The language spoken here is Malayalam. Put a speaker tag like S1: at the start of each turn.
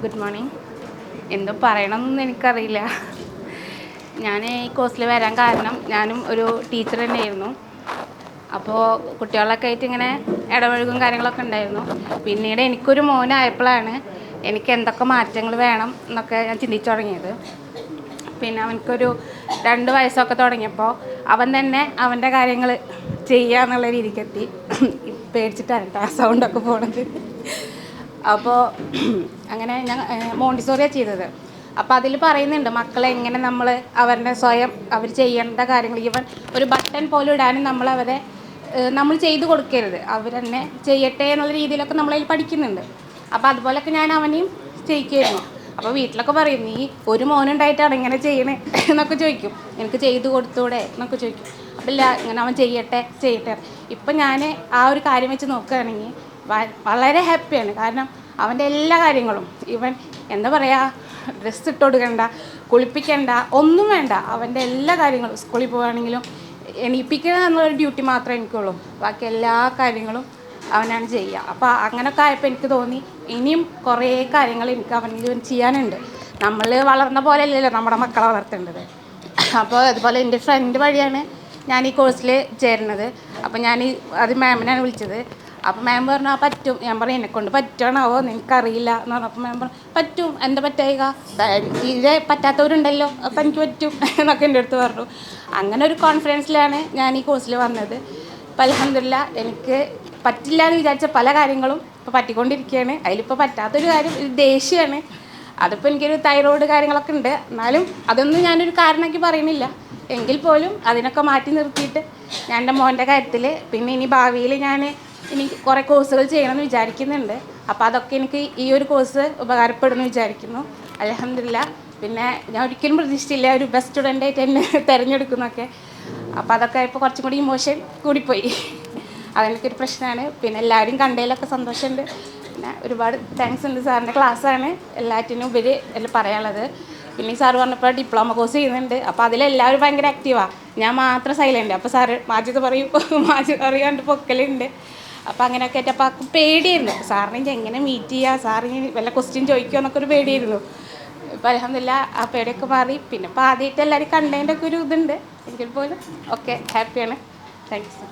S1: Good morning. എന്തും പറയണമെന്നൊന്നും എനിക്കറിയില്ല. ഞാൻ ഈ കോഴ്സിൽ വരാൻ കാരണം ഞാനും ഒരു ടീച്ചർ തന്നെയായിരുന്നു. അപ്പോൾ കുട്ടികളൊക്കെ ആയിട്ട് ഇങ്ങനെ ഇടപഴകും കാര്യങ്ങളൊക്കെ ഉണ്ടായിരുന്നു. പിന്നീട് എനിക്കൊരു മോനായപ്പോഴാണ് എനിക്ക് എന്തൊക്കെ മാറ്റങ്ങൾ വേണം എന്നൊക്കെ ഞാൻ ചിന്തിച്ചു തുടങ്ങിയത്. പിന്നെ അവനക്കൊരു 2 വയസ്സൊക്കെ തുടങ്ങിയപ്പോൾ അവൻ തന്നെ അവൻ്റെ കാര്യങ്ങൾ ചെയ്യുക എന്നുള്ള രീതിക്കെത്തി. പേടിച്ചിട്ടാണ് കേട്ടോ ആ സൗണ്ടൊക്കെ പോണത്. അപ്പോൾ അങ്ങനെ ഞാൻ മോണ്ടിസോറിയാണ് ചെയ്തത്. അപ്പോൾ അതിൽ പറയുന്നുണ്ട് മക്കളെ എങ്ങനെ നമ്മൾ അവരുടെ സ്വയം അവർ ചെയ്യേണ്ട കാര്യങ്ങൾ, ഈവൻ ഒരു ബട്ടൺ പോലും ഇടാനും നമ്മൾ ചെയ്ത് കൊടുക്കരുത്, അവർ തന്നെ ചെയ്യട്ടെ എന്നുള്ള രീതിയിലൊക്കെ നമ്മളതിൽ പഠിക്കുന്നുണ്ട്. അപ്പോൾ അതുപോലൊക്കെ ഞാൻ അവനെയും ചെയ്യിക്കുമായിരുന്നു. അപ്പോൾ വീട്ടിലൊക്കെ പറയും, നീ ഒരു മോനുണ്ടായിട്ടാണ് ഇങ്ങനെ ചെയ്യണേ എന്നൊക്കെ ചോദിക്കും, എനിക്ക് ചെയ്ത് കൊടുത്തൂടെ എന്നൊക്കെ ചോദിക്കും. അതില്ല, ഇങ്ങനെ അവൻ ചെയ്യട്ടെ. ഇപ്പം ഞാൻ ആ ഒരു കാര്യം വെച്ച് നോക്കുകയാണെങ്കിൽ വളരെ ഹാപ്പിയാണ്. കാരണം അവൻ്റെ എല്ലാ കാര്യങ്ങളും, ഇവൻ എന്താ പറയുക, ഡ്രസ്സ് ഇട്ട് കൊടുക്കണ്ട, കുളിപ്പിക്കണ്ട, ഒന്നും വേണ്ട, അവൻ്റെ എല്ലാ കാര്യങ്ങളും സ്കൂളിൽ പോവുകയാണെങ്കിലും എണീപ്പിക്കുക എന്നുള്ളൊരു ഡ്യൂട്ടി മാത്രമേ എനിക്കുള്ളൂ. ബാക്കി എല്ലാ കാര്യങ്ങളും അവനാണ് ചെയ്യുക. അപ്പോൾ അങ്ങനെയൊക്കെ ആയപ്പോൾ എനിക്ക് തോന്നി ഇനിയും കുറേ കാര്യങ്ങൾ എനിക്ക് അവനിൽ ചെയ്യാനുണ്ട്. നമ്മൾ വളർന്ന പോലെ അല്ലല്ലോ നമ്മുടെ മക്കളെ വളർത്തേണ്ടത്. അപ്പോൾ അതുപോലെ എൻ്റെ ഫ്രണ്ട് വഴിയാണ് ഞാൻ ഈ കോഴ്സിൽ ചേരുന്നത്. അപ്പോൾ അത് മാമിനാണ് വിളിച്ചത്. അപ്പോൾ മാം പറഞ്ഞു ആ പറ്റും. ഞാൻ പറഞ്ഞു എന്നെക്കൊണ്ട് പറ്റണമോ എനിക്കറിയില്ല എന്ന് പറഞ്ഞപ്പോൾ മാം പറഞ്ഞു പറ്റും, എന്താ പറ്റുക, തീരെ പറ്റാത്തവരുണ്ടല്ലോ, അപ്പം എനിക്ക് പറ്റും എന്നൊക്കെ എൻ്റെ അടുത്ത് പറഞ്ഞു. അങ്ങനെ ഒരു കോൺഫിഡൻസിലാണ് ഞാൻ ഈ കോഴ്സിൽ വന്നത്. അപ്പോൾ അൽഹംദുലില്ലാ എനിക്ക് പറ്റില്ല എന്ന് വിചാരിച്ച പല കാര്യങ്ങളും ഇപ്പോൾ പറ്റിക്കൊണ്ടിരിക്കുകയാണ്. അതിലിപ്പോൾ പറ്റാത്തൊരു കാര്യം ദേഷ്യമാണ്. അതിപ്പോൾ എനിക്കൊരു തൈറോയ്ഡ് കാര്യങ്ങളൊക്കെ ഉണ്ട്. എന്നാലും അതൊന്നും ഞാനൊരു കാരണമാക്കി പറയുന്നില്ല. എങ്കിൽ പോലും അതിനൊക്കെ മാറ്റി നിർത്തിയിട്ട് ഞാൻ എൻ്റെ മോൻ്റെ കാര്യത്തിൽ, പിന്നെ ഇനി ഭാവിയിൽ ഇനി കുറേ കോഴ്സുകൾ ചെയ്യണമെന്ന് വിചാരിക്കുന്നുണ്ട്. അപ്പോൾ അതൊക്കെ എനിക്ക് ഈ ഒരു കോഴ്സ് ഉപകാരപ്പെടുമെന്ന് വിചാരിക്കുന്നു. അൽഹംദുലില്ലാ. പിന്നെ ഞാൻ ഒരിക്കലും പ്രതീക്ഷിച്ചില്ല ഒരു ബെസ്റ്റ് സ്റ്റുഡൻ്റായിട്ട് എന്നെ തിരഞ്ഞെടുക്കുന്നൊക്കെ. അപ്പോൾ അതൊക്കെ ഇപ്പോൾ കുറച്ചും കൂടി ഇമോഷൻ കൂടിപ്പോയി. അതെനിക്കൊരു പ്രശ്നമാണ്. പിന്നെ എല്ലാവരും കണ്ടതിലൊക്കെ സന്തോഷമുണ്ട്. പിന്നെ ഒരുപാട് താങ്ക്സ് ഉണ്ട്. സാറിൻ്റെ ക്ലാസ്സാണ് എല്ലാറ്റിനും ഉപരി എല്ലാം പറയാനുള്ളത്. പിന്നെ ഈ സാറ് പറഞ്ഞപ്പോൾ ഡിപ്ലോമ കോഴ്സ് ചെയ്യുന്നുണ്ട്. അപ്പോൾ അതിലെല്ലാവരും ഭയങ്കര ആക്റ്റീവാണ്, ഞാൻ മാത്രം സൈലൻ്റ്. അപ്പോൾ സാറ് മാജിദ് പറയാണ്ട് പൊക്കലുണ്ട്. അപ്പോൾ അങ്ങനെയൊക്കെ ആയിട്ട് അപ്പോൾ ആൾക്ക് പേടിയായിരുന്നു, സാറിനെ എങ്ങനെ മീറ്റ് ചെയ്യുക, സാറിന് വല്ല ക്വസ്റ്റ്യൻ ചോദിക്കുമോ എന്നൊക്കെ ഒരു പേടിയായിരുന്നു. ഇപ്പോൾ അൽഹംദുലില്ലാ ആ പേടിയൊക്കെ മാറി. പിന്നെ ഇപ്പോൾ ആദ്യമായിട്ട് എല്ലാവരും കണ്ടതിൻ്റെ ഒക്കെ ഒരു ഇതുണ്ട്. എങ്കിൽ പോലും ഓക്കെ, ഹാപ്പിയാണ്. താങ്ക്സ്.